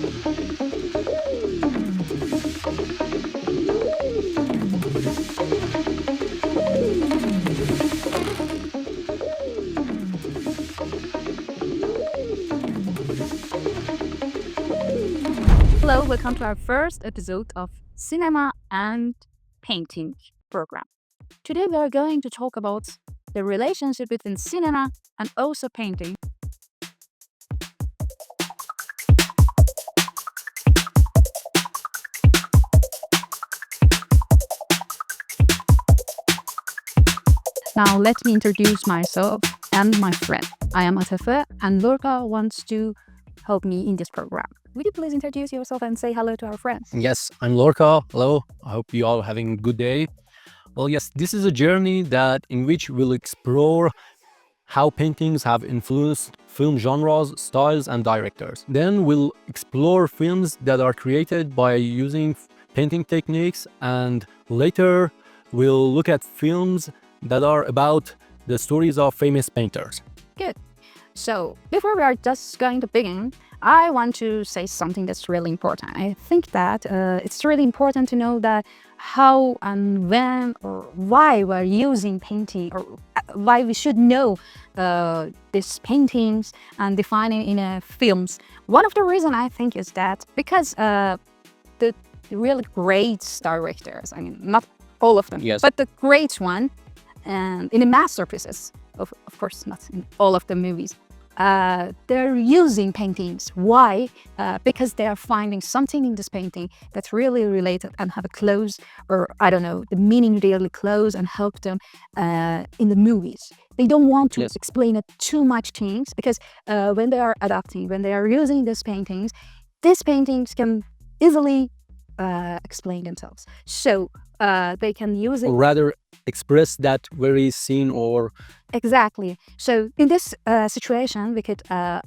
Hello, welcome to our first episode of Cinema and Painting program. Today we are going to talk about the relationship between cinema and also painting. Now let me introduce myself and my friend. I am Atefeh and Lorca wants to help me in this program. Would you please introduce yourself and say hello to our friends? Yes, I'm Lorca. Hello. I hope you all having a good day. Well, yes, this is a journey in which we'll explore how paintings have influenced film genres, styles, and directors. Then we'll explore films that are created by using painting techniques, and later we'll look at films that are about the stories of famous painters. Good. So before we are just going to begin, I want to say something that's really important. I think that it's really important to know that how and when or why we're using painting, or why we should know these paintings and defining in films. One of the reasons I think is that because the really great directors, I mean, not all of them, Yes. but the great one, and in the masterpieces, of course not in all of the movies, they're using paintings. Why? Because they are finding something in this painting that's really related and have a close, or I don't know, the meaning really close and help them in the movies. They don't want to Yes. explain it too much things, because when they are adapting, when they are using these paintings can easily explain themselves. So they can use it. Or rather, express that very scene or Exactly. So in this situation, we could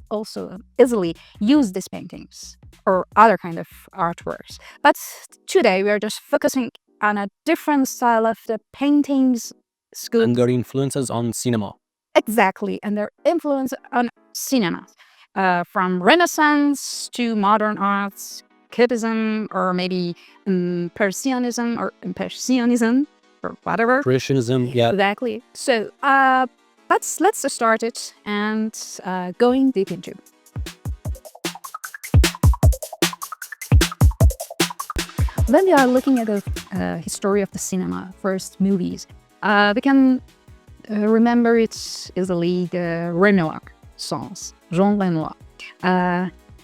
also easily use these paintings or other kind of artworks. But today we are just focusing on a different style of the paintings school. and their influences on cinema. Exactly, and their influence on cinema, from Renaissance to modern arts, Cubism, or maybe Impressionism or Impressionism or whatever. Impressionism, yeah. Exactly. So let's start it and going deep into it. When we are looking at the history of the cinema, first movies, we can remember it easily the Renoir songs, Jean Renoir.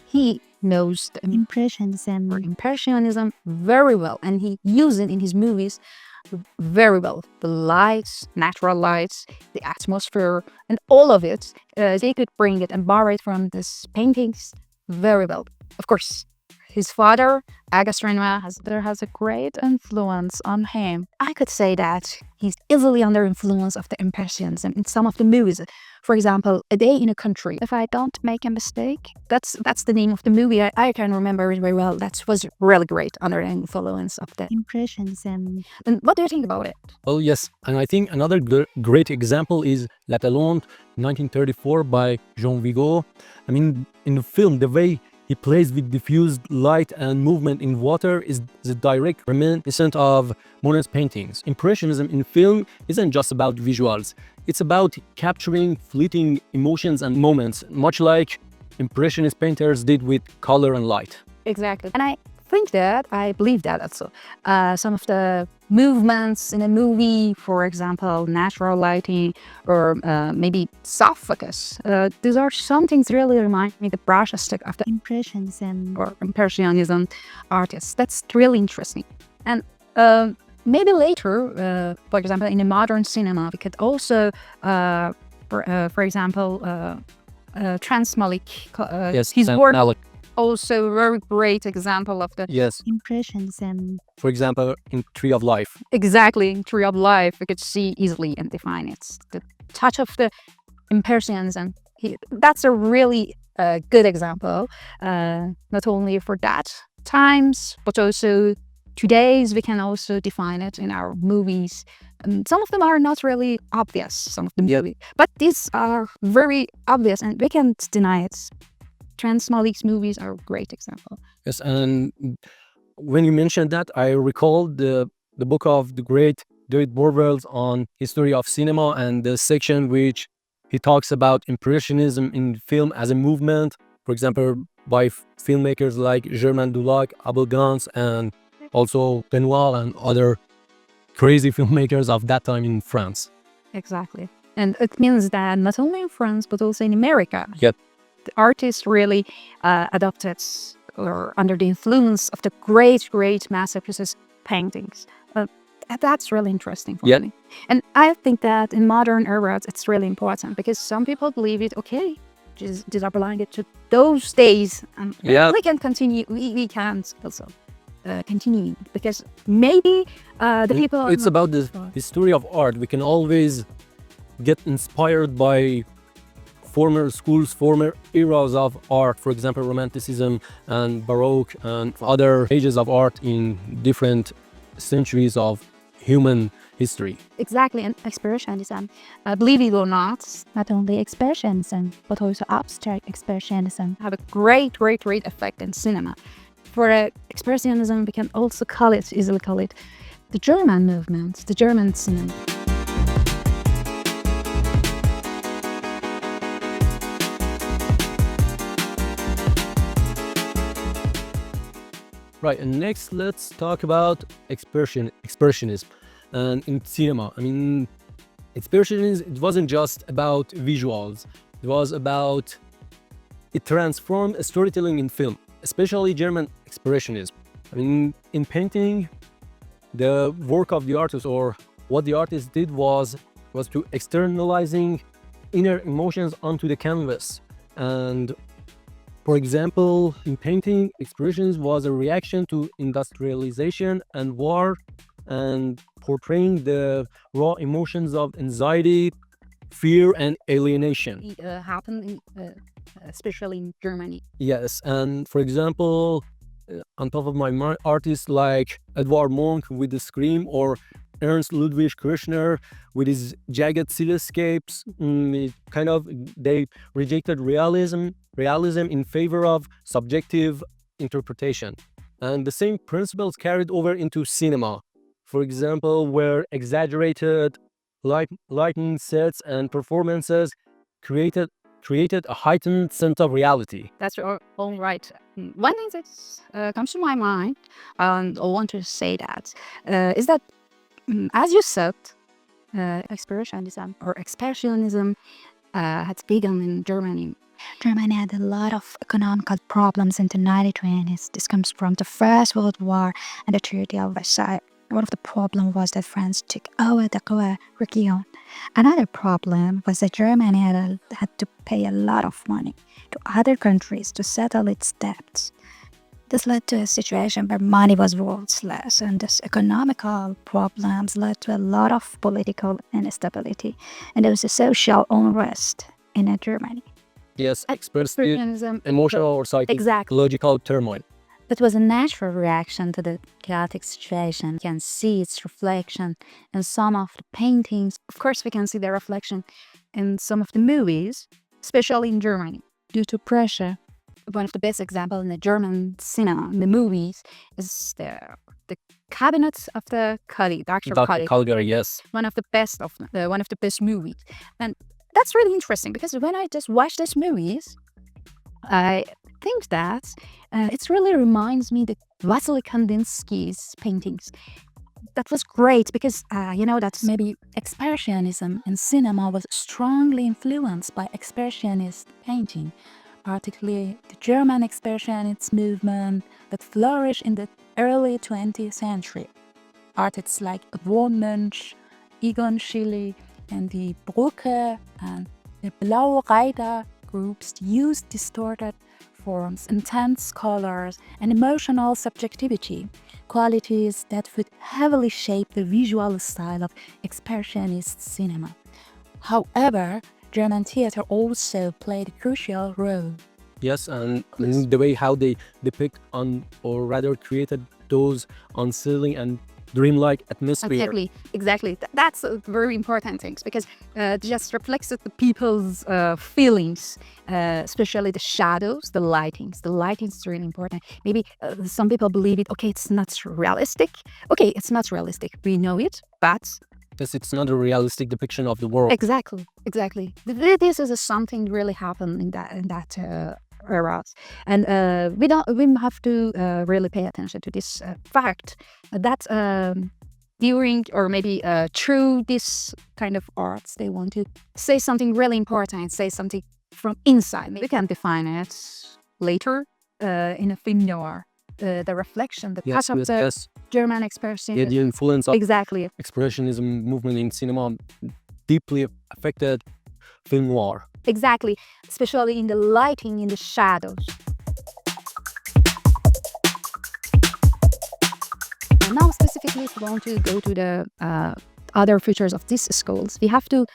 He knows the Impressionism very well, and he used it in his movies very well. The lights, natural lights, the atmosphere, and all of it, they could bring it and borrow it from these paintings very well. Of course, his father, Auguste Renoir, has a great influence on him. I could say that he's easily under influence of the Impressionism in some of the movies. For example, A Day in a Country. If I don't make a mistake, that's the name of the movie. I can remember it very well. That was really great under the influence of the Impressionism. And what do you think about it? Well, yes, and I think another great example is La Talente, 1934 by Jean Vigo. I mean, in the film, the way he plays with diffused light and movement in water is the direct reminiscent of Monet's paintings. Impressionism in film isn't just about visuals. It's about capturing fleeting emotions and moments, much like Impressionist painters did with color and light. Exactly. And I believe that also. Some of the movements in a movie, for example, natural lighting or maybe soft focus, these are some things really remind me the brush stroke of the Impressionism artists. That's really interesting. And maybe later, for example, in the modern cinema, we could also, for example, Maleki, Yes, his work. Maleki. Also a very great example of the Yes. Impressionism. For example, in Tree of Life. Exactly, in Tree of Life, we could see easily and define it. The touch of the Impressionism. That's a really good example, not only for that times, but also today's. We can also define it in our movies. Some of them are not really obvious, some of the movies, but these are very obvious and we can't deny it. Malik's movies are a great example. Yes, and when you mentioned that, I recalled the book of the great David Borwell's on history of cinema and the section which he talks about impressionism in film as a movement, for example, by filmmakers like German Abel Gance, and also Buñuel and other crazy filmmakers of that time in France. Exactly. And it means that not only in France, but also in America, Yep. the artists really adopted or under the influence of the great masterpieces paintings. That's really interesting for me. And I think that in modern era, it's really important because some people believe it, okay, these are belonging to those days. And we can continue, we can't also continue because maybe the people... It's about the history of art. We can always get inspired by former schools, former eras of art, for example, Romanticism and Baroque and other ages of art in different centuries of human history. Exactly, and Expressionism, believe it or not only Expressionism, but also abstract Expressionism have a great effect in cinema. For Expressionism, we can also easily call it the German movement, the German cinema. Right, and next let's talk about expressionism and in cinema. I mean, expressionism, it wasn't just about visuals. It transformed storytelling in film, especially German expressionism. I mean, in painting, the work of the artist or what the artist did was to externalizing inner emotions onto the canvas. And for example, in painting, expressionism was a reaction to industrialization and war and portraying the raw emotions of anxiety, fear, and alienation. It happened especially in Germany. Yes, and for example, on top of my mind, artists like Edvard Munch with the Scream or Ernst Ludwig Kirchner with his jagged cityscapes, they rejected realism in favor of subjective interpretation. And the same principles carried over into cinema. For example, where exaggerated lighting sets and performances created a heightened sense of reality. That's all right. One thing that comes to my mind, and I want to say that, is that, as you said, Expressionism had begun in Germany. Germany had a lot of economical problems in the 1920s. This comes from the First World War and the Treaty of Versailles. One of the problems was that France took over the Ruhr region. Another problem was that Germany had to pay a lot of money to other countries to settle its debts. This led to a situation where money was worthless, and this economical problems led to a lot of political instability, and there was a social unrest in Germany. Yes, expressive, emotional or psychological turmoil. It was a natural reaction to the chaotic situation. You can see its reflection in some of the paintings. Of course, we can see the reflection in some of the movies, especially in Germany, due to pressure. One of the best examples in the German cinema, in the movies, is the Cabinet of the Dr. Caligari, yes. One of the best movies. And that's really interesting because when I just watch these movies, I think that it really reminds me of Vasily Kandinsky's paintings. That was great because, that maybe Expressionism in cinema was strongly influenced by Expressionist painting, particularly the German Expressionist movement that flourished in the early 20th century. Artists like Von Munch, Egon Schiele, and the Brücke and the Blaue Reiter groups used distorted forms, intense colors, and emotional subjectivity, qualities that would heavily shape the visual style of Expressionist cinema. However, German theater also played a crucial role. Yes, and the way how they depict on, or rather created those on ceiling and dreamlike atmosphere. Exactly. That's a very important thing because it just reflects the people's feelings, especially the shadows, the lightings. The lighting is really important. Maybe some people believe it. Okay, it's not realistic. Okay, it's not realistic. We know it, but Because it's not a realistic depiction of the world. exactly. This is something really happened in that era, and we have to really pay attention to this fact that during or maybe through this kind of arts they want to say something really important, say something from inside. We can define it later in a film noir. The reflection, the touch of the German Expressionism. The influence of Exactly. Expressionism movement in cinema deeply affected film noir. Exactly, especially in the lighting, in the shadows. And now specifically, if we want to go to the other features of these schools, we have to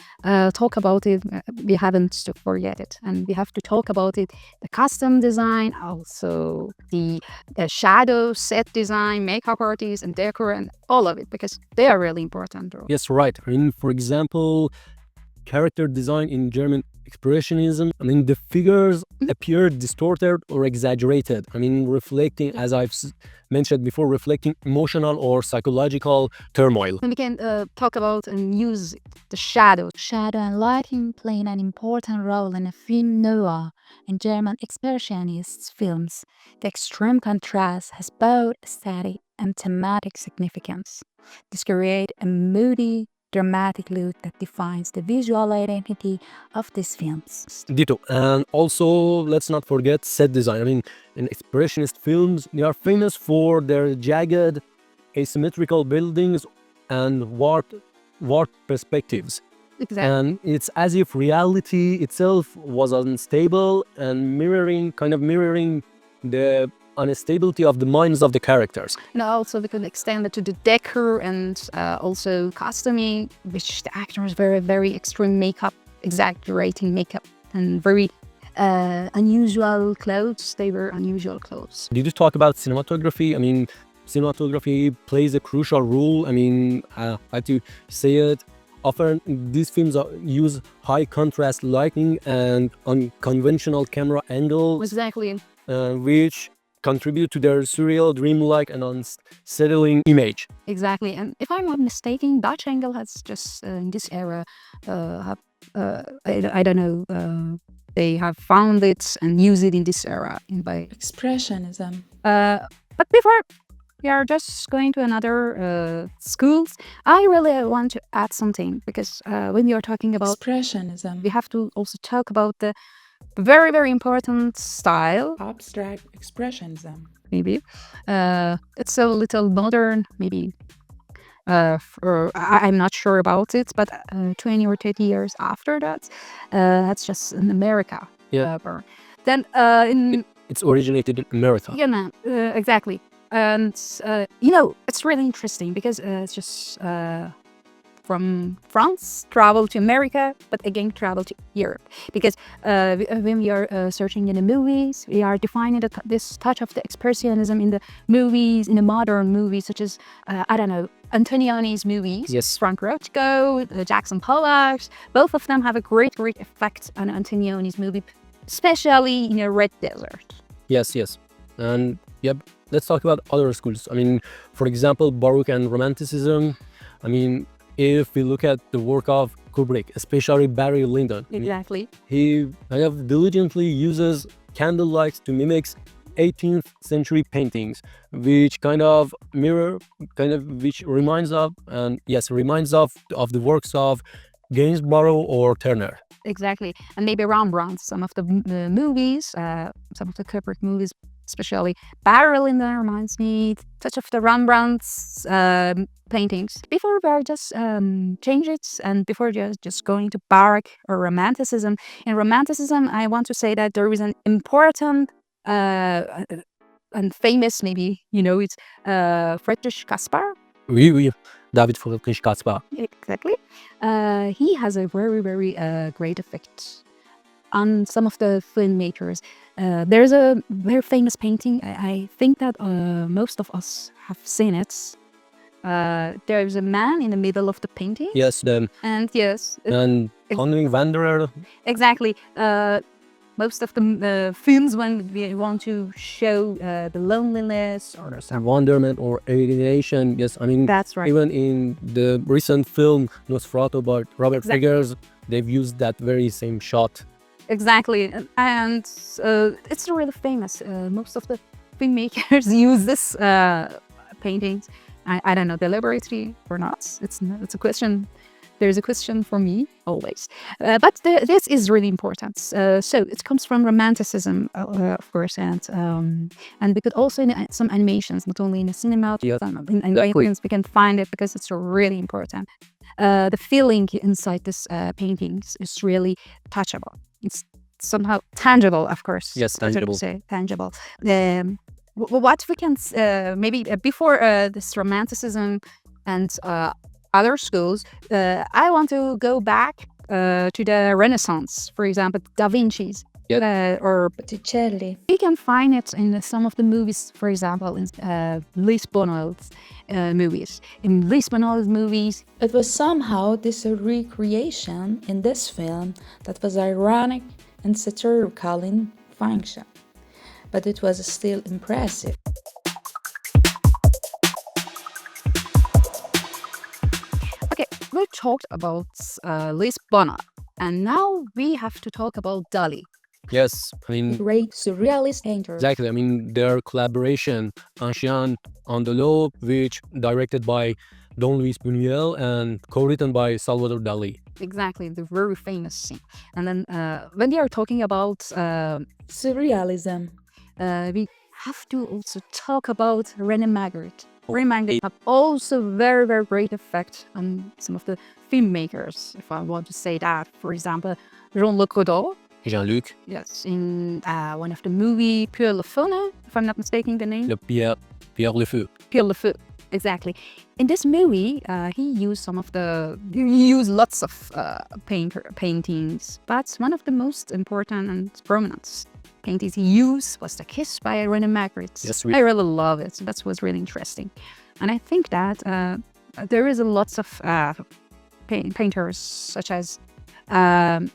talk about it. We haven't to forget it, and we have to talk about it. The costume design, also the shadow, set design, makeup artists, and decor, and all of it, because they are really important. Yes, right. I mean, for example, character design in German Expressionism, I mean, the figures appear distorted or exaggerated. I mean, reflecting, as I've mentioned before, reflecting emotional or psychological turmoil. And we can talk about and use the shadow. Shadow and lighting playing an important role in a film noir and German Expressionist films. The extreme contrast has both aesthetic and thematic significance. This creates a moody, dramatic look that defines the visual identity of these films. Ditto. And also, let's not forget set design. I mean, in Expressionist films, they are famous for their jagged, asymmetrical buildings and warped perspectives. Exactly. And it's as if reality itself was unstable and mirroring the instability of the minds of the characters. And also we could extend it to the decor and also costuming, which the actors very, very extreme makeup, exaggerating makeup, and very unusual clothes. They were unusual clothes. Did you talk about cinematography? I mean, cinematography plays a crucial role. I mean, I have to say it. Often these films use high contrast lighting and unconventional camera angles. Exactly. Which contribute to their surreal, dreamlike, and unsettling image. Exactly. And if I'm not mistaken, Dutch angle has just in this era, I don't know, they have found it and use it in this era by Expressionism. But before we are just going to another schools, I really want to add something because when we are talking about Expressionism. we have to also talk about the very, very important style. Abstract expressionism. Maybe it's a little modern. Maybe I'm not sure about it, but 20 or 30 years after that, that's just in America. Yeah. Then it's originated in America. Yeah, exactly. And it's really interesting because it's just from France, travel to America, but again travel to Europe. Because when we are searching in the movies, we are defining this touch of the expressionism in the movies, in the modern movies, such as, I don't know, Antonioni's movies. Yes. Frank Rothko, Jackson Pollock's. Both of them have a great effect on Antonioni's movie, especially in a Red Desert. Yes. And yep, let's talk about other schools. I mean, for example, Baroque and Romanticism. I mean, if we look at the work of Kubrick, especially Barry Lyndon, Exactly. He kind of diligently uses candlelight to mimic 18th century paintings, which which reminds of the works of Gainsborough or Turner. Exactly. And maybe Rembrandt, some of the movies, some of the Kubrick movies, especially Barry Lyndon reminds me touch of the Rembrandt's paintings. Before we are just change it, and before just going to Baroque or Romanticism. In Romanticism, I want to say that there is an important and famous, maybe it's Friedrich Caspar. Oui, David Friedrich Caspar. Exactly. He has a very, very great effect on some of the filmmakers. There's a very famous painting. I think that most of us have seen it. there is a man in the middle of the painting. Yes, And yes, and Conning Wanderer. exactly. Most of the films when we want to show the loneliness or Some wonderment or alienation. Yes, I mean, that's right. even in the recent film Nosferatu by Robert Eggers, they've used that very same shot. Exactly, and it's really famous. Most of the filmmakers use this paintings. I don't know deliberately or not. It's a question. There's a question for me always, but this is really important. So it comes from Romanticism, of course, and we could also in some animations, not only in the cinema, Yes. in animations, we can find it because it's really important. The feeling inside this paintings is really touchable. It's somehow tangible, of course. Yes, That's what tangible. we say, tangible. What we can maybe before this Romanticism and other schools, I want to go back to the Renaissance, for example, Da Vinci's. Or Botticelli. we can find it in some of the movies, for example, in Luis Buñuel's movies. In Luis Buñuel's movies, It was somehow this recreation in this film that was ironic and satirical in function, but it was still impressive. okay, we talked about Luis Buñuel, and now we have to talk about Dali. Yes, I mean, Great surrealist painter. exactly. I mean, their collaboration, Ancien on the Law, which directed by Don Luis Buñuel and co-written by Salvador Dali. Exactly, the very famous scene. And then when we are talking about Surrealism. we have to also talk about René Magritte. René Magritte have also very, very great effect on some of the filmmakers, if I want to say that. For example, Jean-Luc Godard. Jean-Luc, Yes, in one of the movie Pure Le Feu, if I'm not mistaken the name. Pierre Le Feu. Pure Le Feu, exactly. In this movie, he used lots of paintings, but one of the most important and prominent paintings he used was The Kiss by René Magritte. Yes, I really love it. That was really interesting. And I think that there is a lots of painters, such as,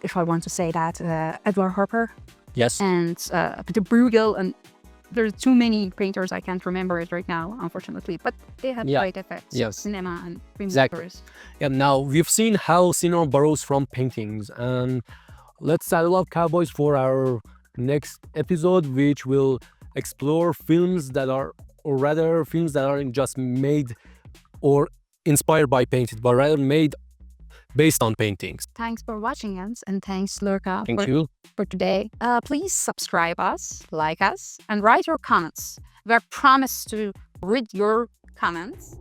if I want to say that, Edward Hopper Yes. and Peter Bruegel, and there's too many painters, I can't remember it right now, unfortunately, but they have Yeah. great effects. Yes. Cinema and Exactly. filmmakers. Yeah, now we've seen how cinema borrows from paintings, and let's saddle up cowboys for our next episode, which will explore films that are, or rather films that aren't just made or inspired by paintings, but rather made based on paintings. Thanks for watching us, and thanks Lorca Thank you. for today. Please subscribe us, like us, and write your comments. We promise to read your comments